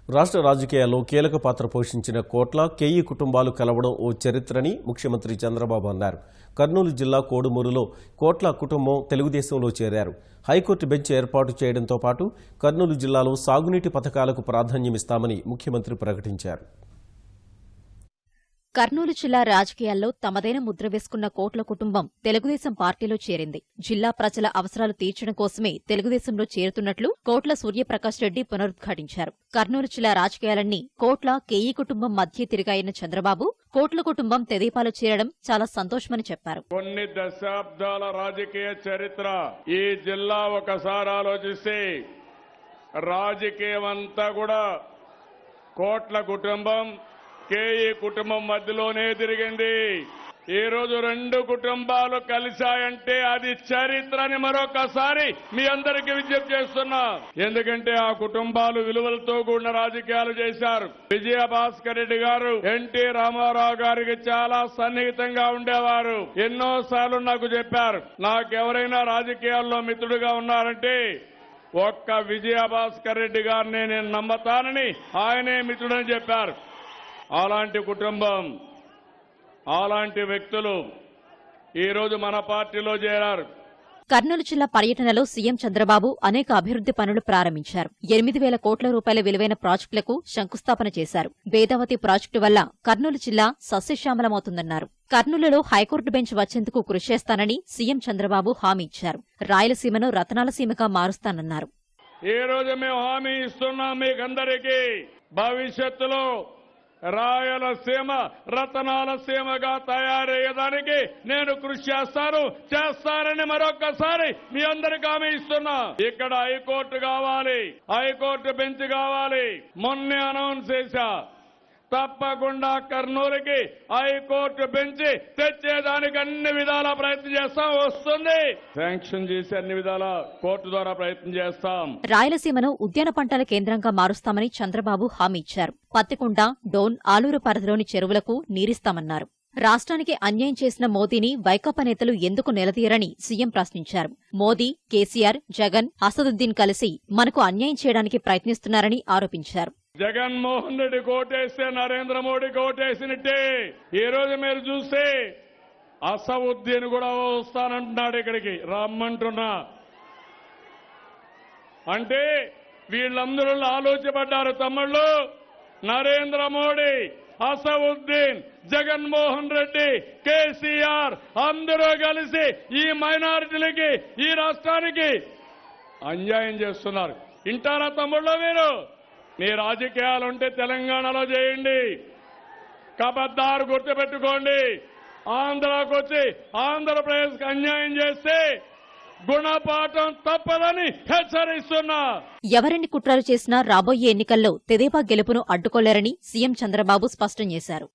రాష్ట్ర రాజకీయాల్లో కీలక పాత్ర పోషించిన కోట్ల కేఈ కుటుంబాలు కలవడం ఓ చరిత్రని ముఖ్యమంత్రి చంద్రబాబు అన్నారు. కర్నూలు జిల్లా కోడుమూరులో కోట్ల కుటుంబం తెలుగుదేశంలో చేరారు. హైకోర్టు బెంచ్ ఏర్పాటు చేయడంతో పాటు కర్నూలు జిల్లాలో సాగునీటి పథకాలకు ప్రాధాన్యమిస్తామని ముఖ్యమంత్రి ప్రకటించారు. కర్నూలు జిల్లా రాజకీయాల్లో తమదైన ముద్ర వేసుకున్న కోట్ల కుటుంబం తెలుగుదేశం పార్టీలో చేరింది. జిల్లా ప్రజల అవసరాలు తీర్చడం కోసమే తెలుగుదేశంలో చేరుతున్నట్లు కోట్ల సూర్యప్రకాష్ రెడ్డి పునరుద్ఘాటించారు. కర్నూలు జిల్లా రాజకీయాలన్నీ కోట్ల కేఈ కుటుంబం మధ్య తిరిగాయన్న చంద్రబాబు కోట్ల కుటుంబం తెదేపాలో చేరడం చాలా సంతోషమని చెప్పారు. కొన్ని దశాబ్దాల రాజకీయ చరిత్ర ఈ జిల్లా ఒకసారి ఆలోచిస్తే రాజకీయం అంతా కూడా కోట్ల కుటుంబం కేఈ కుటుంబం మధ్యలోనే తిరిగింది. ఈ రోజు రెండు కుటుంబాలు కలిశాయంటే అది చరిత్రని మరొకసారి మీ అందరికీ విజ్ఞప్తి చేస్తున్నా. ఎందుకంటే ఆ కుటుంబాలు విలువలతో కూడిన రాజకీయాలు చేశారు. విజయభాస్కర్ రెడ్డి గారు ఎన్టీ రామారావు గారికి చాలా సన్నిహితంగా ఉండేవారు. ఎన్నోసార్లు నాకు చెప్పారు, నాకెవరైనా రాజకీయాల్లో మిత్రుడుగా ఉన్నారంటే ఒక్క విజయభాస్కర్ రెడ్డి గారిని నేను నమ్మతానని ఆయనే మిత్రుడని చెప్పారు. అలాంటి కుటుంబం, అలాంటి వ్యక్తులు ఈరోజు మన పార్టీలో చేరారు. కర్నూలు జిల్లా పర్యటనలో సీఎం చంద్రబాబు అనేక అభివృద్ది పనులు ప్రారంభించారు. 8,000 కోట్ల రూపాయల విలువైన ప్రాజెక్టులకు శంకుస్థాపన చేశారు. వేదావతి ప్రాజెక్టు వల్ల కర్నూలు జిల్లా సస్యశ్యామలమవుతుందన్నారు. కర్నూలులో హైకోర్టు బెంచ్ వచ్చేందుకు కృషి చేస్తానని సీఎం చంద్రబాబు హామీ ఇచ్చారు. రాయలసీమను రతనాల సీమగా మారుస్తానన్నారు. ఈ రోజు మేము హామీ ఇస్తున్నాం మీకందరికీ, భవిష్యత్తులో రాయలసీమ రతనాల సీమగా తయారయ్యేదానికి నేను కృషి చేస్తానని మరొక్కసారి మీ అందరికీ హామీ ఇస్తున్నా. ఇక్కడ హైకోర్టు కావాలి, హైకోర్టు బెంచ్ కావాలి. మొన్నే అనౌన్స్ చేశా, తప్పకుండా కర్నూలుకి హైకోర్టు బెంచ్ తెచ్చేదానికి అన్ని విధాల ప్రయత్నం చేస్తాం. వస్తుంది, శాంక్షన్ చేసి అన్ని విధాల కోర్టు ద్వారా ప్రయత్నం చేస్తాం. రాయలసీమను ఉద్యాన పంటల కేంద్రంగా మారుస్తామని చంద్రబాబు హామీ ఇచ్చారు. పత్తికొండ, డోన్, ఆలూరు పరిధిలోని చెరువులకు నీరిస్తామన్నారు. రాష్ట్రానికి అన్యాయం చేసిన మోదీని వైకాపా నేతలు ఎందుకు నిలదీయరని సీఎం ప్రశ్నించారు. మోదీ, కేసీఆర్, జగన్, అసదుద్దీన్ కలిసి మనకు అన్యాయం చేయడానికి ప్రయత్నిస్తున్నారని ఆరోపించారు. జగన్మోహన్ రెడ్డి కోటేస్తే నరేంద్ర మోడీ కోటేసినట్టే ఈ రోజు మీరు చూస్తే అసదుద్దీన్ కూడా వస్తానంటున్నాడు. ఇక్కడికి రమ్మంటున్నా అంటే వీళ్ళందరూ ఆలోచపడ్డారు. తమ్ముళ్ళు, నరేంద్ర మోడీ, అసదుద్దీన్, జగన్మోహన్ రెడ్డి, కేసీఆర్ అందరూ కలిసి ఈ మైనారిటీలకి, ఈ రాష్ట్రానికి అన్యాయం చేస్తున్నారు. ఇంటారా తమ్ముళ్ళు? మీరు మీ రాజకీయాలుంటే తెలంగాణలో చేయండి. కబద్దారు గుర్తుపెట్టుకోండి. ఆంధ్రాకు వచ్చి ఆంధ్రప్రదేశ్కి అన్యాయం చేస్తే గుణపాఠం తప్పదని హెచ్చరిస్తున్నా. ఎవరెన్ని కుట్రలు చేసినా రాబోయే ఎన్నికల్లో తెదేపా గెలుపును అడ్డుకోలేరని సీఎం చంద్రబాబు స్పష్టం చేశారు.